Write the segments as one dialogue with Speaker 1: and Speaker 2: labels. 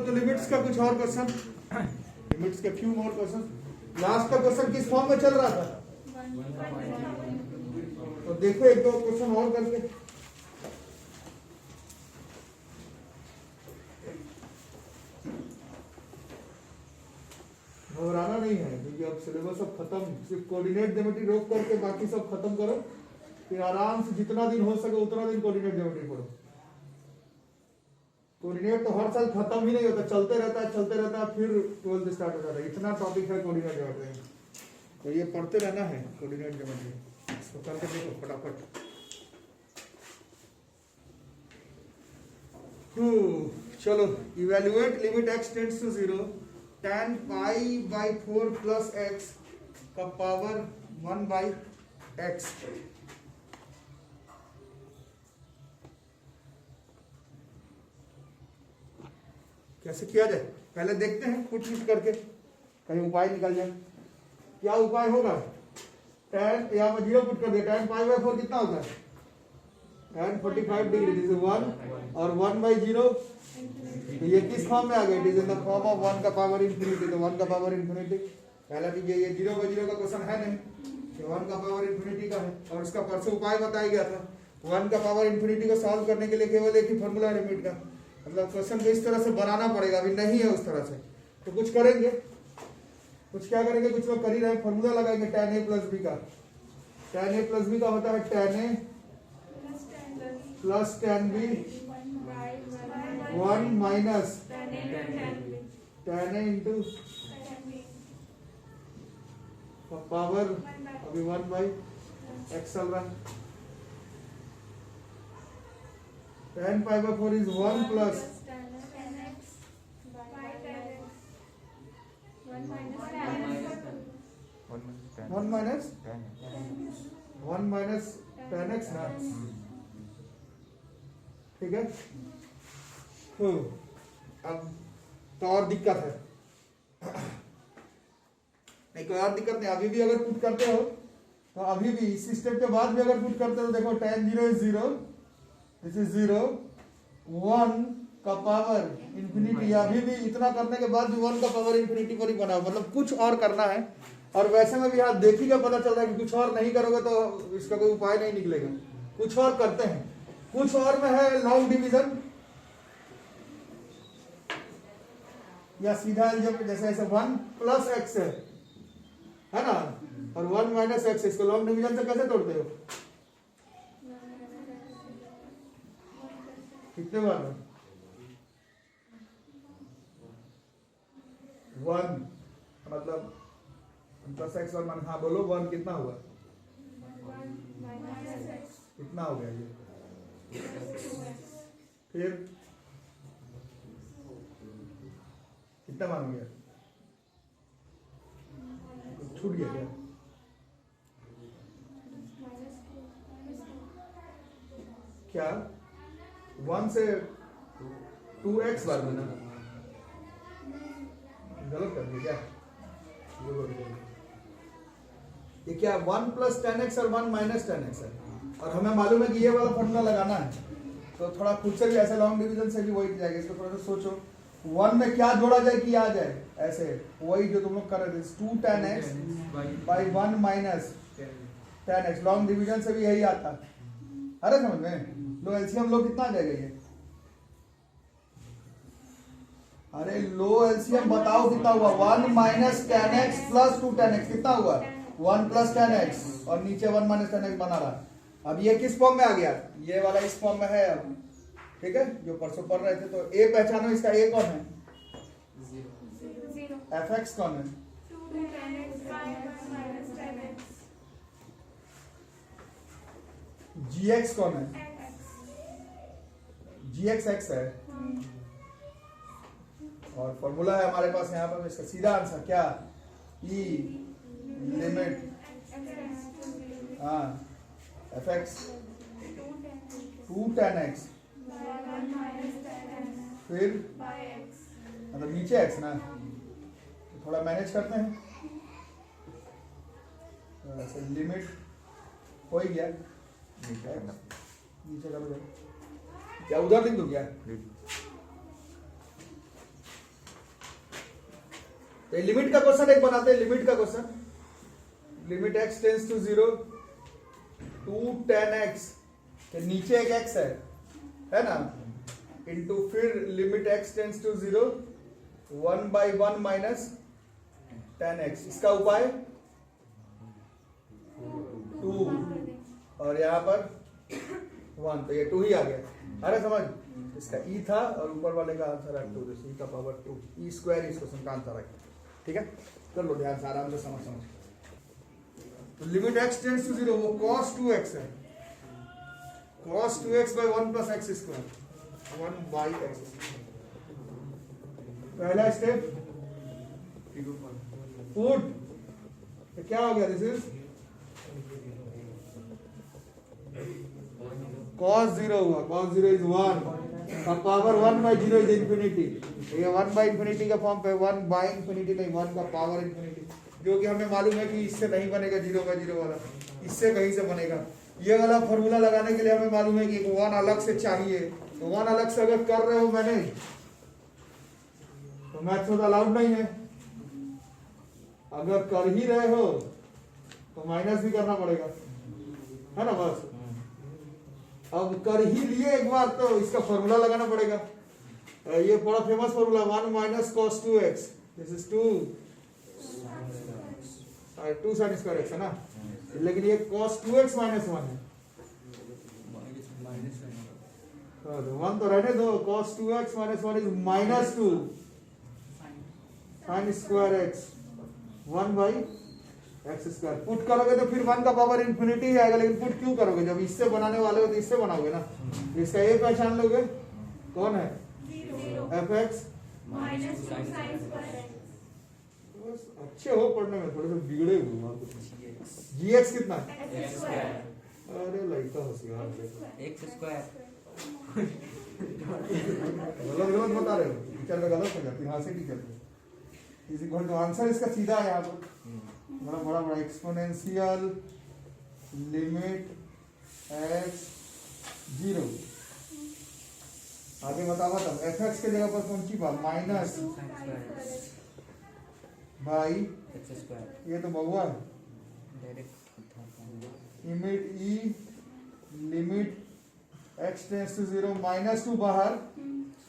Speaker 1: तो लिमिट्स का कुछ और क्वेश्चन, लिमिट्स के फ्यू मोर क्वेश्चन। लास्ट का क्वेश्चन किस फॉर्म में चल रहा था? तो देखो एक दो क्वेश्चन और करके। घबराना नहीं है क्योंकि अब सिलेबस अब खत्म, सिर्फ कोऑर्डिनेट ज्योमेट्री रोक करके बाकी सब खत्म करो, फिर आराम से जितना दिन हो सके उतना दिन कोऑर्डिनेट ज्योमेट्री पढ़ो। कोऑर्डिनेट तो हर साल खत्म ही नहीं होता, चलते रहता है, फिर 12th स्टार्ट हो जाता है। इतना टॉपिक है कोऑर्डिनेट ज्योमेट्री, तो ये पढ़ते रहना है कोऑर्डिनेट ज्योमेट्री। इसको करके देखो फटाफट। चलो, evaluate limit x tends to 0 tan pi by 4 plus x का पावर 1 बाई x। कैसे किया जाए पहले देखते हैं, पुट करके कहीं उपाय निकल जाए। क्या उपाय होगा? tan यहाँ पर 0 पुट कर दिया, tan पाई बाई 4 कितना होता है? tan 45 डिग्री, दिस इज 1 और 1 बाई 0, तो ये किस फॉर्म में आ गया? It is in the form of 1 का पावर इंफिनिटी, तो 1 का पावर इंफिनिटी। पहला चीज ये 0 बाई 0 का क्वेश्चन है नहीं, ये 1 का पावर इंफिनिटी का है, और इसका परसों उपाय बताया गया था। 1 का पावर इंफिनिटी को सॉल्व करने के लिए केवल एक ही फॉर्मूला है लिमिट का, मतलब क्वेश्चन को इस तरह से बनाना पड़ेगा, अभी नहीं है उस तरह से। तो कुछ करेंगे, कुछ क्या करेंगे, कुछ लोग कर ही रहे, फॉर्मूला लगाएंगे tan a प्लस b का। tan a प्लस b का होता है tan a plus tan b 1 minus tan a into power अभी 1 बाई x चल रहा है। tan pi by 4 is 1 plus 1 minus tan x ना, ठीक है। अब तो और दिक्कत है, नहीं कोई और दिक्कत नहीं। अभी भी अगर पुट करते हो तो अभी भी इस स्टेप के बाद भी अगर पुट करते हो, देखो tan 0 इज 0, दिस इज 0, 1 का पावर इंफिनिटी, अभी भी इतना करने के बाद भी 1 का पावर इंफिनिटी पर ही बना, मतलब कुछ और करना है। और वैसे में भी हाथ देखिएगा, पता चल रहा है कि कुछ और नहीं करोगे तो इसका कोई उपाय नहीं निकलेगा। कुछ और करते हैं, कुछ और में है लॉन्ग डिवीजन या सीधा अलजेब्रा, जैसे ऐसे 1 प्लस एक्स है ना, और 1 माइनस एक्स, इसको लॉन्ग डिवीजन से कैसे तोड़ते हो? कितने बार में? 1 मतलब प्लस एक्स और हाँ बोलो 1 कितना हुआ? कितना हो गया ये? फिर कितना मान गया? छूट गया क्या? क्या 1 से 2x बार में ना, गलत कर दिया क्या? ये क्या 1 प्लस tan x और 1 माइनस tan x है, और हमें मालूम है कि ये वाला फॉर्मूला लगाना है, तो थोड़ा खुद से भी ऐसे लॉन्ग डिवीजन से भी वही जाएगा। इसको थोड़ा सा सोचो, 1 में क्या जोड़ा जाए कि आ जाए, ऐसे वही जो तुम लोग कर रहे थे, 2 tan x by 1 minus tan x, long division से भी यही आता। अरे समझ में लो, एलसीएम लो कितना आ जाएगा ये? अरे लो एलसीएम बताओ कितना हुआ? 1 minus tan x plus 2 tan x कितना हुआ? 1 प्लस tan x, और नीचे 1 माइनस tan x बना रहा। अब ये किस फॉर्म में आ गया? ये वाला इस फॉर्म में है अब, ठीक है, जो परसों पढ़ रहे थे। तो a पहचानो, इसका a कौन है? fx कौन है? gx कौन है? gx x है, और फॉर्मूला है हमारे पास यहाँ पर, इसका सीधा आंसर क्या? e limit fx 2 tan x, फिर मतलब नीचे x ना, तो थोड़ा मैनेज करते हैं, लिमिट हो ही गया, नीचे का क्या उधर लिख दो क्या?
Speaker 2: तो लिमिट का क्वेश्चन एक बनाते हैं, लिमिट का question. Limit x tends to 0 to tan x, तो नीचे एक x है ना, इनटू फिर limit x tends to 0 1/1 minus tan x, इसका उपाय 2 और यहाँ पर 1, तो ये 2 ही आ गया। अरे समझ, इसका e था और ऊपर वाले का आंसर है 2, e का पावर 2, e स्क्वायर इस क्वेश्चन का आंसर है। ठीक है, कर लो ध्यान से, आराम से समझ। तो लिमिट x टेंस टू 0 वो cos 2x है, cos 2x by 1 plus x square, 1 by x। पहला स्टेप पुट, तो क्या हो गया, दिस इज cos 0 हुआ, cos 0 इज 1, अब पावर 1 by 0 इज इंफिनिटी, ये 1 by इंफिनिटी का फॉर्म पे 1 by इंफिनिटी नहीं, 1 का पावर इंफिनिटी, जो कि हमें मालूम है कि इससे नहीं बनेगा 0 का 0 वाला, इससे कहीं से बनेगा। ये वाला फॉर्मूला लगाने के लिए हमें मालूम है कि 1 अलग से चाहिए, तो 1 अलग से अगर कर रहे हो मैनेज तो मैथ्स में अलाउड नहीं है, अगर कर ही रहे हो तो माइनस भी करना पड़ेगा, है ना। बस अब कर ही लिए एक बार तो इसका फॉर्मूला लगाना पड़ेगा। ये बड़ा famous formula 1 minus cos 2x, this is 2 sin square x है ना, लेकिन ये cos 2x माइनस 1 है, 1 तो रहने दो, cos 2x minus 1 is minus 2 sin square x 1 by X square. Put करोगे तो फिर 1 का पावर इंफिनिटी ही आएगा, लेकिन पुट क्यों करोगे, जब इससे बनाने वाले हो तो इससे बनाओगे ना। इसका ये पहचान लोगे, कौन है, fx
Speaker 3: minus 2 sin square x।
Speaker 1: बस अच्छे हो पढ़ने में, थोड़े से बिगड़े हुए gx कितना है,
Speaker 3: x स्क्वायर,
Speaker 1: अरे लड़का होशियार है,
Speaker 4: x स्क्वायर
Speaker 1: गलत गलत बता रहे हो, टीचर का गलत हो जाती है, हाँ से teacher is equal to answer इसका सीधा है यहाँ पर, बड़ा बड़ा बड़ा एक्सपोनेंशियल लिमिट x 0, आगे बतावा तब fx के जगह पर कौन सी बात, माइनस बाई
Speaker 4: x स्क्वायर
Speaker 1: ये तो बहुआ है,
Speaker 4: direct
Speaker 1: limit e limit x tends to 0 minus 2 बाहर,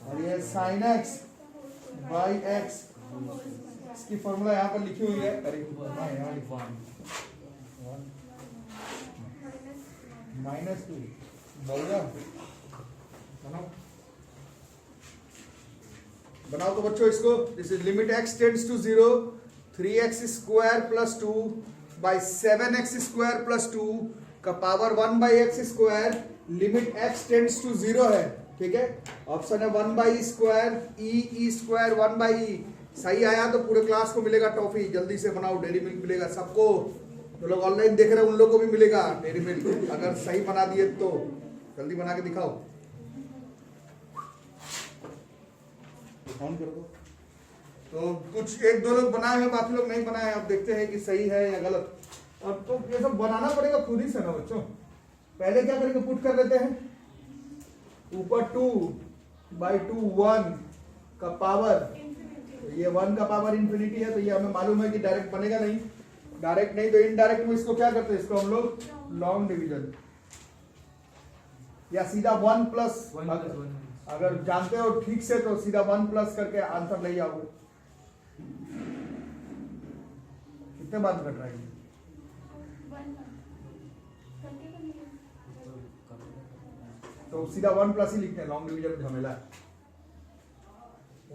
Speaker 1: और ये sin x बाई x, इसकी फॉर्मूला यहाँ पर लिखी हुई है, माइनस 2 बहुआ बनाओ तो बच्चों इसको, this is limit x tends to 0 3x square plus 2 by 7x square plus 2 का power 1 by X square, limit x tends to 0 है। ठीक है, ऑप्शन है 1 by square E square 1 by E, सही आया तो पूरे क्लास को मिलेगा टॉफी, जल्दी से बनाओ, डेरी मिल्क मिलेगा सबको, जो लोग ऑनलाइन देख रहे हैं उन लोग को भी मिलेगा डेरी मिल्क, अगर सही बना दिए तो जल्दी बना के दिखाओ, ऑन कर दो। तो कुछ एक दो लोग बनाए हैं, बाकी लोग नहीं बनाए हैं, अब देखते हैं कि सही है या गलत। अब तो ये सब बनाना पड़ेगा खुद ही से ना बच्चों। पहले क्या करेंगे, पुट कर लेते हैं, ऊपर 2 बाई 2 1 का पावर, तो ये 1 का पावर इंफिनिटी है, तो ये हमें मालूम है कि डायरेक्ट बनेगा नहीं, डायरेक्ट नहीं तो इनडायरेक्ट में इसको क्या करते हैं, इसको हम लोग लॉन्ग डिवीजन या सीधा 1 प्लस, अगर जानते हो ठीक से तो सीधा 1 प्लस करके आंसर ले आओगे। कितने बार कट रहा है, तो सीधा 1 प्लस ही लिखते हैं, लॉन्ग डिवीजन में झमेला है।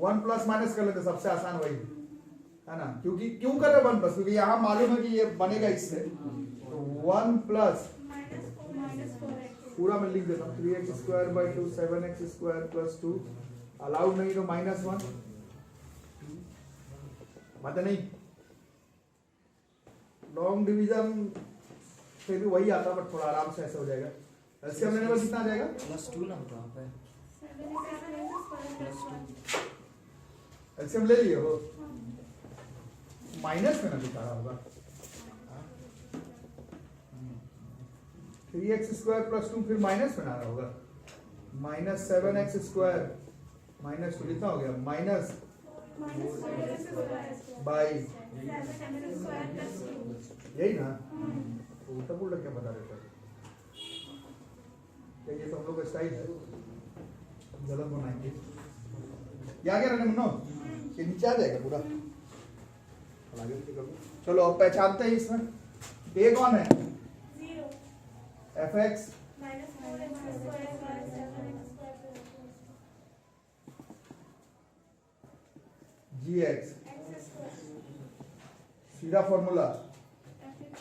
Speaker 1: 1 प्लस माइनस कर लेते, सबसे आसान वही है ना, क्योंकि क्यों कर रहे 1 प्लस, क्योंकि यहाँ मालूम है कि ये बनेगा इससे, तो 1 प्लस पूरा मैं लिख देता हूँ 3x square by 2 7x square plus 2, allowed नहीं तो -1, बात नहीं। लॉन्ग डिवीजन से भी वही आता, बट थोड़ा आराम से ऐसे हो जाएगा। एलसीएम लेने पर कितना आ जाएगा,
Speaker 4: +2 ना वहाँ पे
Speaker 1: एलसीएम ले लिए हो, माइनस में ना लिखा रहा होगा, 3x स्क्वायर प्लस 2 फिर माइनस में आ रहा होगा, -7x स्क्वायर -2 कितना हो गया,
Speaker 3: minus 4x square
Speaker 2: by
Speaker 3: 7x square plus 2
Speaker 2: यही ना, उल्टा पुल्टा क्या बता रहे थे? क्या ये तो हम लोग का स्टाइल है, गलत बनाएंगे। ये आ गया ना मुन्नो, ये नीचे आ जाएगा पूरा। चलो अब पहचानते हैं इसमें, ए कौन है?
Speaker 3: 0
Speaker 2: fx
Speaker 3: minus 4x square plus 7x square plus 2
Speaker 2: gx,
Speaker 3: x square
Speaker 2: सीधा फॉर्मूला
Speaker 3: fx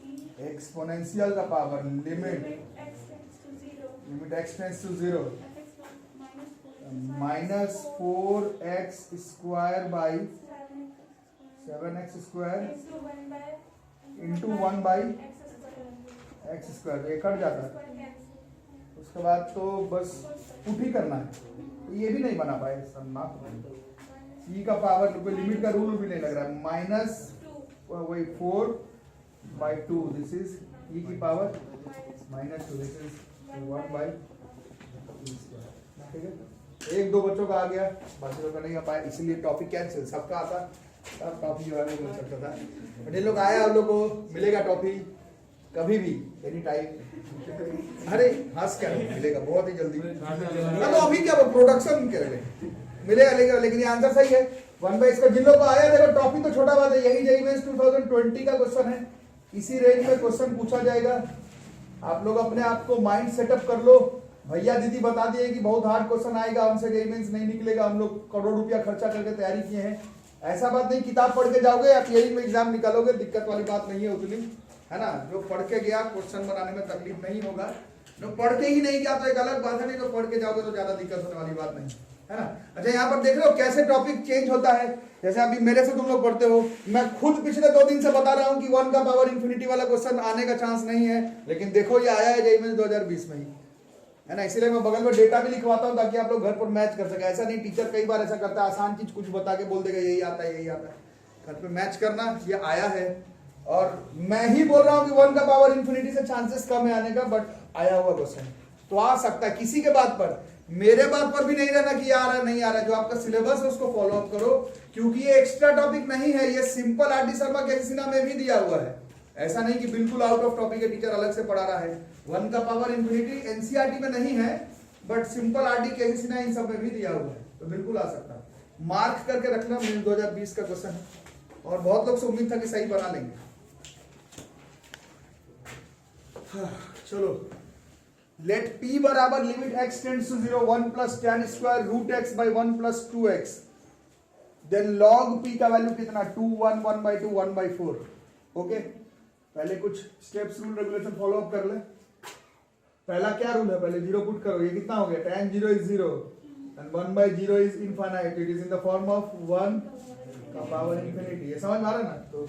Speaker 3: e
Speaker 2: एक्सपोनेंशियल का power limit
Speaker 3: limit x tends to 0
Speaker 2: limit x tends to 0
Speaker 3: fx minus 4x
Speaker 2: minus 4x square by
Speaker 3: 7x
Speaker 2: 7x square
Speaker 3: into 1 by
Speaker 2: into 1 by
Speaker 3: x square
Speaker 2: x square, ये cut जाता है।
Speaker 3: square cancel
Speaker 2: उसके बाद तो बस put ही करना है, तो ये भी नहीं बना पाए सर ना। ई का पावर कोई लिमिट का रूल भी नहीं लग रहा है, माइनस
Speaker 3: 2
Speaker 2: वही 4 बाई 2, दिस इज ई की power
Speaker 3: minus
Speaker 2: minus 2, this is 1 by ठीक है। एक दो बच्चों का आ गया, बाकी लोग का नहीं आ पाया, इसीलिए टॉपिक कैंसिल। सबका आता, सब टॉपिक जो है वो मिल सकता था, बट इन लोग आया, आप लोग को मिलेगा टॉफी कभी भी, एनी टाइम। अरे हंस कर मिलेगा बहुत ही जल्दी। ना तो अभी क्या प्रोडक्शन कर रहे मिलेगा, लेकिन ये आंसर सही है 1 बाई इसका। जिन लोग को आया देखो टॉपिक तो छोटा बात है, यही जेईई मेंस 2020 का क्वेश्चन है, इसी रेंज में क्वेश्चन पूछा जाएगा। आप लोग अपने आप को माइंड सेटअप कर लो। भैया दीदी बता दिए कि बहुत हार्ड क्वेश्चन आएगा, हमसे जेईई मेंस नहीं निकलेगा, हम लोग करोड़ रुपया खर्चा करके तैयारी किए हैं। ऐसा बात नहीं, किताब पढ़ के जाओगे आप यही में एग्जाम निकालोगे, दिक्कत वाली बात नहीं है उतनी, है ना। जो पढ़ के गया क्वेश्चन बनाने में तकलीफ नहीं होगा, जो पढ़ के ही नहीं गया तो एक अलग बात है, नहीं तो पढ़ के जाओगे तो ज्यादा दिक्कत होने वाली बात नहीं है ना। अच्छा यहाँ पर देख रहे हो कैसे टॉपिक चेंज होता है, जैसे अभी मेरे से तुम लोग पढ़ते हो, मैं खुद पिछले 2 दिन से बता रहा हूँ कि 1 का पावर इंफिनिटी वाला क्वेश्चन आने का चांस नहीं है, लेकिन देखो ये आया है जेईई मेंस 2020 में ही, है ना। इसीलिए मैं बगल में डेटा भी लिखवाता हूँ ताकि आप लोग घर पर मैच कर सके। ऐसा नहीं, टीचर कई बार ऐसा करता है, आसान चीज कुछ बता के बोल देगा यही आता है यही आता है, घर पे मैच करना। ये आया है और मैं ही बोल रहा हूँ कि 1 का पावर इंफिनिटी से चांसेस कम है आने का, बट आया हुआ क्वेश्चन तो आ सकता है किसी के बात पर। मेरे बात पर भी नहीं रहना कि आ रहा है नहीं आ रहा है, जो आपका सिलेबस है उसको फॉलो अप करो, क्योंकि ये एक्स्ट्रा टॉपिक नहीं है, ये सिंपल आर डी शर्मा के सिन्हा में भी दिया हुआ है। ऐसा नहीं कि बिल्कुल आउट ऑफ टॉपिक है, टीचर अलग से पढ़ा रहा है। 1 का पावर इंफिनिटी एनसीईआरटी में नहीं है, बट सिंपल आरडी के सिन्हा इन सब में भी दिया हुआ है, तो बिल्कुल आ सकता है। मार्क करके रखना, 2020 का क्वेश्चन है और बहुत लोग से उम्मीद था कि सही बना लेंगे। चलो, लेट p बराबर limit x tends to 0 1 plus tan square root x by 1 plus 2x, then log p का वैल्यू कितना 2 1 1 बाई 2 1 बाई 4। ओके, पहले कुछ steps rule regulation follow up कर ले। पहला क्या रूल है, पहले 0 पुट करो, ये कितना हो गया, tan 0 is 0 and 1 by 0 is infinite, it is in the form of 1 का पावर इंफिनिटी। ये समझ में आ रहा है ना। तो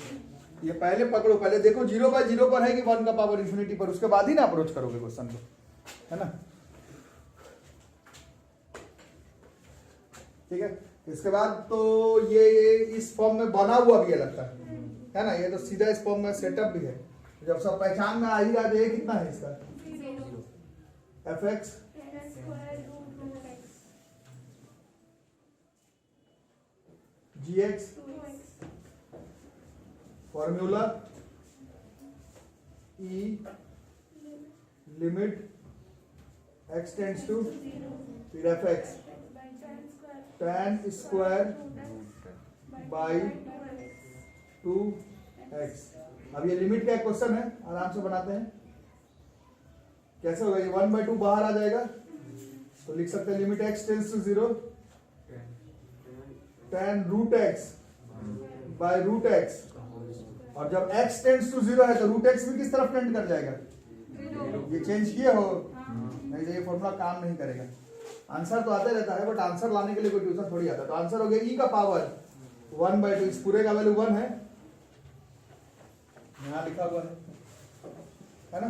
Speaker 2: ये पहले पकड़ो, पहले देखो 0 बाई 0 पर है कि 1 का पावर इंफिनिटी पर, उसके बाद ही ना अप्रोच करोगे क्वेश्चन को, है ना। ठीक है, इसके बाद तो ये इस फॉर्म में बना हुआ भी है लगता है ना। ये तो सीधा इस फॉर्म में सेटअप भी है, जब सब पहचान में आ ही रहा है। ये कितना है इसका fx gx formula e limit x tends to फिर fx tan square by 2x। अब ये लिमिट का क्वेश्चन है, आराम से बनाते हैं। कैसे होगा, ये 1 बाई 2 बाहर आ जाएगा, तो लिख सकते हैं limit x tends to 0 tan root x by root x, और जब x टेंड्स टू 0 है तो रूट x भी किस तरफ टेंड कर जाएगा, ये चेंज किए हो, नहीं तो ये फॉर्मूला काम नहीं करेगा। आंसर तो आता रहता है, बट आंसर लाने के लिए कोई ट्यूशन थोड़ी आता है। तो आंसर हो गया e का पावर 1 बाई 2, इस पूरे का वैल्यू 1 है, यहाँ लिखा हुआ है ना।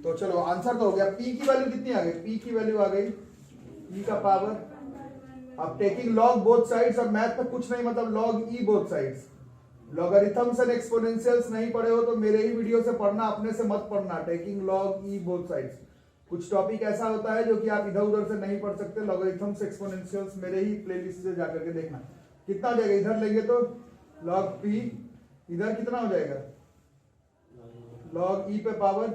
Speaker 2: तो चलो आंसर तो हो गया। p की वैल्यू कितनी आ गई, p की वैल्यू आ गई e का पावर, अब टेकिंग लॉग बोथ साइड्स, और मैथ में कुछ नहीं मतलब log e both sides. Logarithms and एक्सपोनेंशियल्स नहीं पढ़े हो तो मेरे ही वीडियो से पढ़ना, अपने से मत पढ़ना। Taking log e both sides, कुछ टॉपिक ऐसा होता है जो कि आप इधर उधर से नहीं पढ़ सकते। लॉगरिथम्स एक्सपोनेंशियल्स मेरे ही प्लेलिस्ट से जाकर के देखना। कितना हो जाएगा, इधर लेंगे तो log p, इधर कितना हो जाएगा log e पे पावर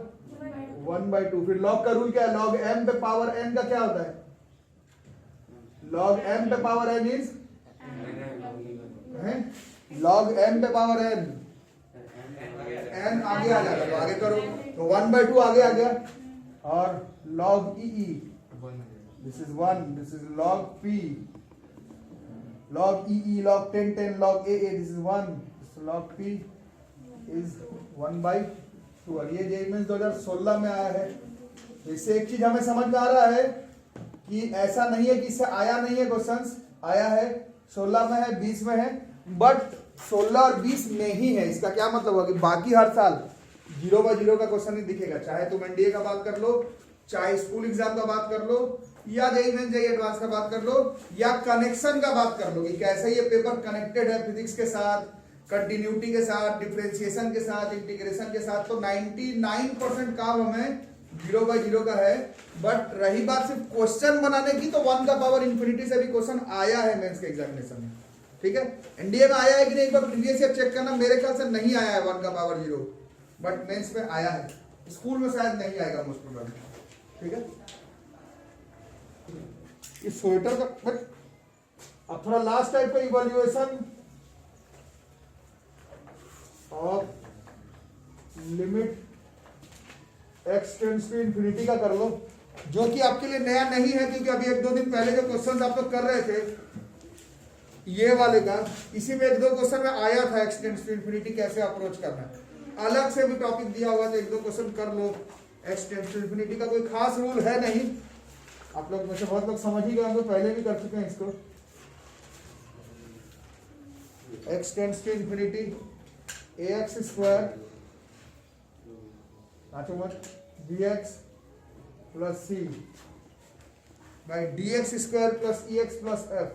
Speaker 2: 1/2। फिर log का रूल क्या है, log m पे पावर n का क्या होता है, log m पे power n is log m पे पावर n आगे आ जाएगा तो आगे करो, तो 1/2 आगे आ गया, और log e this is 1, this is log p, log e log 10 log a this is 1, so log p is 1/2। और ये जेईई मेंस 2016 में आया है। इससे एक चीज हमें समझ में आ रहा है कि ऐसा नहीं है कि इससे आया नहीं है, क्वेश्चंस आया है, 16 में है, 20 में है, बट 16 और 20 में ही है। इसका क्या मतलब हुआ कि बाकी हर साल 0/0 का क्वेश्चन ही दिखेगा, चाहे तुम एनडीए का बात कर लो, चाहे स्कूल एग्जाम का बात कर लो, या जेईई मेंस जेईई एडवांस का बात कर लो, या कनेक्शन का बात कर लो कि कैसे ये पेपर कनेक्टेड है फिजिक्स के साथ, कंटिन्यूटी के साथ, डिफरेंशिएशन के साथ, इंटीग्रेशन के साथ। तो 99% काम हमें 0/0 का है। बट रही बात सिर्फ क्वेश्चन बनाने की, तो 1 का पावर इंफिनिटी से भी क्वेश्चन आया है मेंस के एग्जामिनेशन में, ठीक है। एनडीए में आया है कि नहीं, एक बार प्रीवियस ईयर चेक करना, मेरे ख्याल से नहीं आया है 1 का पावर 0, बट मेंस में आया है। स्कूल में शायद नहीं आएगा मोस्ट प्रोबेबली, ठीक है। इस स्वेटर का बट अब थोड़ा लास्ट टाइप का evaluation of limit x tends to infinity का कर लो, जो कि आपके लिए नया नहीं है, क्योंकि अभी 1-2 दिन पहले जो क्वेश्चन आप लोग कर रहे थे ये वाले का, इसी में 1-2 क्वेश्चन में आया था x टेंड्स टू इंफिनिटी कैसे अप्रोच करना है। अलग से भी टॉपिक दिया हुआ तो 1-2 क्वेश्चन कर लो। x टेंड्स टू इंफिनिटी का कोई खास रूल है नहीं, आप लोग में से बहुत लोग समझ ही गए होंगे, पहले भी कर चुके हैं इसको। x tends to infinity ax square dx plus c by dx square plus ex plus f।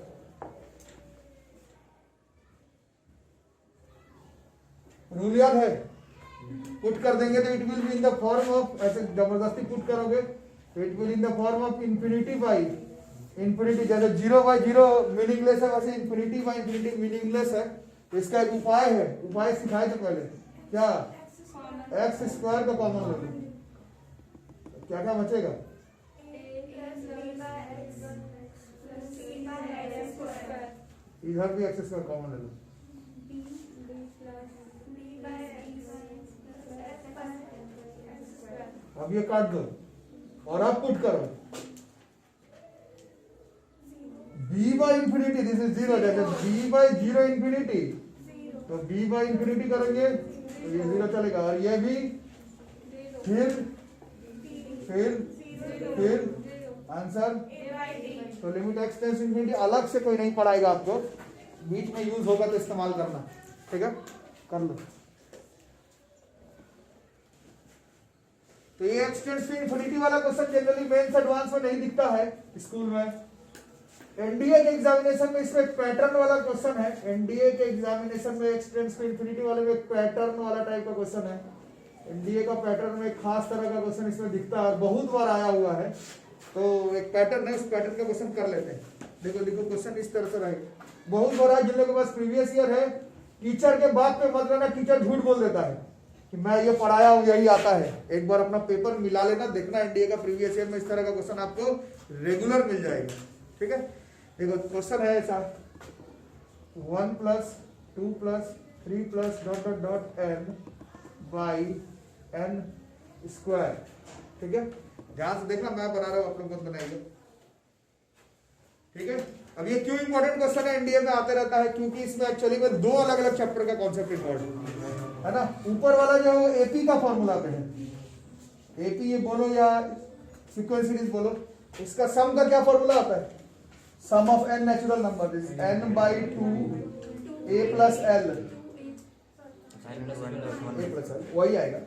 Speaker 2: Rule याद है, पुट कर देंगे तो it will be in the form of, ऐसे जबरदस्ती पुट करोगे तो it will in the form of infinity by infinity. जैसे 0/0 मीनिंगलेस है, वैसे इंफिनिटी बाई इंफिनिटी मीनिंगलेस है। तो इसका एक उपाय है, उपाय सिखाए थे पहले, क्या, एक्स स्क्वायर का कॉमन ले लो, क्या क्या बचेगा, इधर भी एक्स स्क्वायर कॉमन ले लो, अब ये काट दो और अब पुट करो b by infinity, this is 0, जैसे b/0 इंफिनिटी, तो b बाई इंफिनिटी करेंगे तो ये 0 चलेगा, और ये भी फिर आंसर। तो limit x tends to infinity अलग से कोई नहीं पढ़ाएगा आपको, बीच में यूज होगा तो इस्तेमाल करना, ठीक है, कर लो। तो ये x टेंड्स टू इंफिनिटी वाला क्वेश्चन जनरली मेंस एडवांस में नहीं दिखता है स्कूल में। एनडीए के एग्जामिनेशन में इसमें एक पैटर्न वाला क्वेश्चन है, एनडीए के एग्जामिनेशन में x टेंड्स टू इंफिनिटी वाले में एक पैटर्न वाला टाइप का क्वेश्चन है। एनडीए का पैटर्न में एक खास तरह का क्वेश्चन इसमें दिखता है, बहुत बार आया हुआ है। तो एक पैटर्न है, उस पैटर्न का क्वेश्चन कर लेते हैं। देखो देखो क्वेश्चन इस तरह से रहेगा, बहुत बार है, जिन लोगों के पास प्रीवियस ईयर है, टीचर के बात पे मत लेना, टीचर झूठ बोल देता है कि मैं ये पढ़ाया हूँ यही आता है। एक बार अपना पेपर मिला लेना, देखना एनडीए का प्रीवियस ईयर में इस तरह का क्वेश्चन आपको रेगुलर मिल जाएगा, ठीक है। देखो क्वेश्चन है ऐसा, 1 + 2 + 3 + ... n बाई n स्क्वायर, ठीक है। ध्यान से देखना, मैं बना रहा हूं, आप लोग मत बनाइए, ठीक है। अब ये क्यों इंपॉर्टेंट क्वेश्चन है, एनडीए में आते रहता है, क्योंकि इसमें एक्चुअली में 2 अलग अलग चैप्टर का कॉन्सेप्ट इंपॉर्टेंट है ना। ऊपर वाला जो है एपी का फॉर्मूला पे है, एपी ये बोलो या सीक्वेंस सीरीज बोलो, इसका सम का क्या फॉर्मूला आता है, sum of n natural number is n/2 a + l, वही आएगा,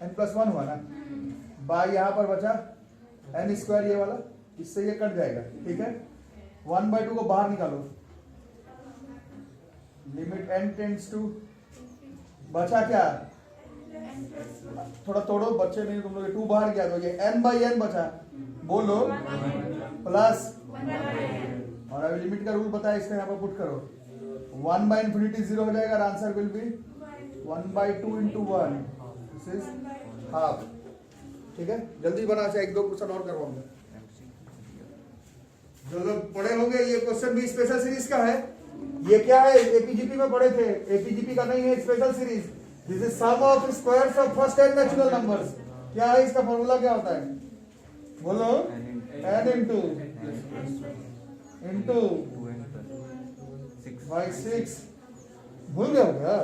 Speaker 2: n+1 हुआ ना, बाई यहाँ पर बचा n स्क्वायर, ये वाला, इससे ये कट जाएगा, ठीक है। 1/2 को बाहर निकालो, लिमिट n टेंड्स टू, बचा क्या, थोड़ा तोड़ो, बच्चे नहीं तुम लोग, 2 बाहर गया तो ये n/n बचा, बोलो प्लस, और अभी लिमिट का रूल बताया, इसका यहाँ पर पुट करो, 1 by infinity 0 हो जाएगा, answer will be 1 by 2 into 1, this is half. ठीक है, जल्दी बना, से एक दो क्वेश्चन और करवाऊंगा। जो लोग पढ़े होंगे, ये क्वेश्चन भी स्पेशल सीरीज का है। ये क्या है, एपीजीपी में पढ़े थे, एपीजीपी का नहीं है, special series. This is sum of squares of first and natural numbers. क्या है इसका फॉर्मूला, क्या होता है बोलो? n into by 6। भूल गया होगा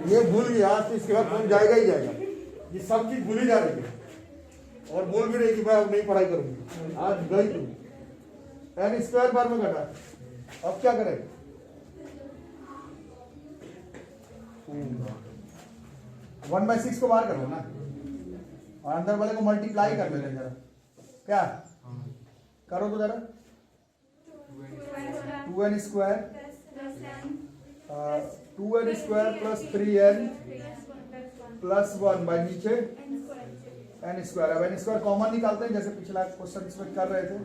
Speaker 2: ये, भूल गया तो इसके बाद फोन जाएगा ही जाएगा। ये सब चीज भूल ही जा रही है, और बोल भी रही कि मैं अब नहीं पढ़ाई करूंगी, आज गई तू। n स्क्वायर बार में घटा, अब क्या करें? 1 by 6 को बाहर कर लो ना, और अंदर वाले को मल्टीप्लाई कर लेना जरा। क्या करो तो जरा, 2n square 2n square plus 3n plus 1 by नीचे n स्क्वायर। अब n स्क्वायर कॉमन निकालते हैं, जैसे पिछला क्वेश्चन इसमें कर रहे थे।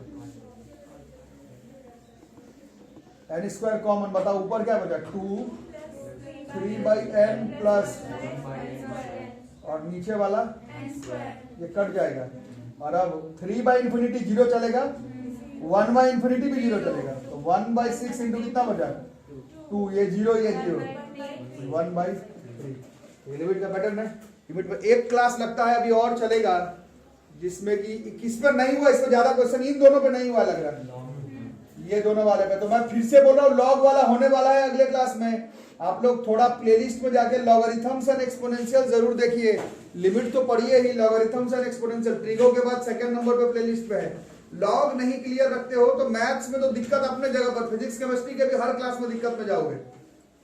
Speaker 2: n स्क्वायर कॉमन, बताओ ऊपर क्या बचा? 2 3 बाई n प्लस, और नीचे वाला ये कट जाएगा। और अब 3 बाई इंफिनिटी 0 चलेगा, 1 बाई इंफिनिटी भी 0 चलेगा, तो 1 बाई 6 इंटू कितना बचा? 2, ये 0 ये 0, 1 बाई 3। ये लिमिट का पैटर्न है। लिमिट में एक क्लास लगता है अभी और चलेगा, जिसमें कि किस पर नहीं हुआ, इसमें ज्यादा क्वेश्चन इन दोनों पे नहीं हुआ लग रहा है, ये दोनों वाले पे। तो मैं फिर से बोल रहा हूँ, लॉग वाला होने वाला है अगले क्लास में। आप लोग थोड़ा प्लेलिस्ट में जाके लॉगरिथम्स एंड एक्सपोनेंशियल जरूर देखिए। लिमिट तो पढ़िए ही, लॉगरिथम्स एंड एक्सपोनेंशियल ट्रिगो के बाद सेकंड नंबर पे प्लेलिस्ट पे है। लॉग नहीं क्लियर रखते हो तो मैथ्स में तो दिक्कत अपने जगह पर, फिजिक्स केमिस्ट्री के भी हर क्लास में दिक्कत में जाओगे।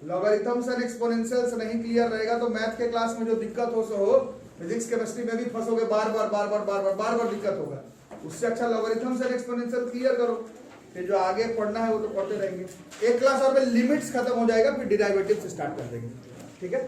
Speaker 2: लॉगरिथम्स एंड एक्सपोनेंशियल्स नहीं क्लियर रहेगा तो मैथ के क्लास में जो दिक्कत हो सो हो, फिजिक्स केमिस्ट्री में भी फंसोगे, बार बार दिक्कत होगा। उससे अच्छा लॉगरिथम्स एंड एक्सपोनेंशियल क्लियर करो, फिर जो आगे पढ़ना है वो तो पढ़ते रहेंगे। एक क्लास और में लिमिट्स खत्म हो जाएगा, फिर डिराइवेटिव्स स्टार्ट कर देंगे। ठीक है।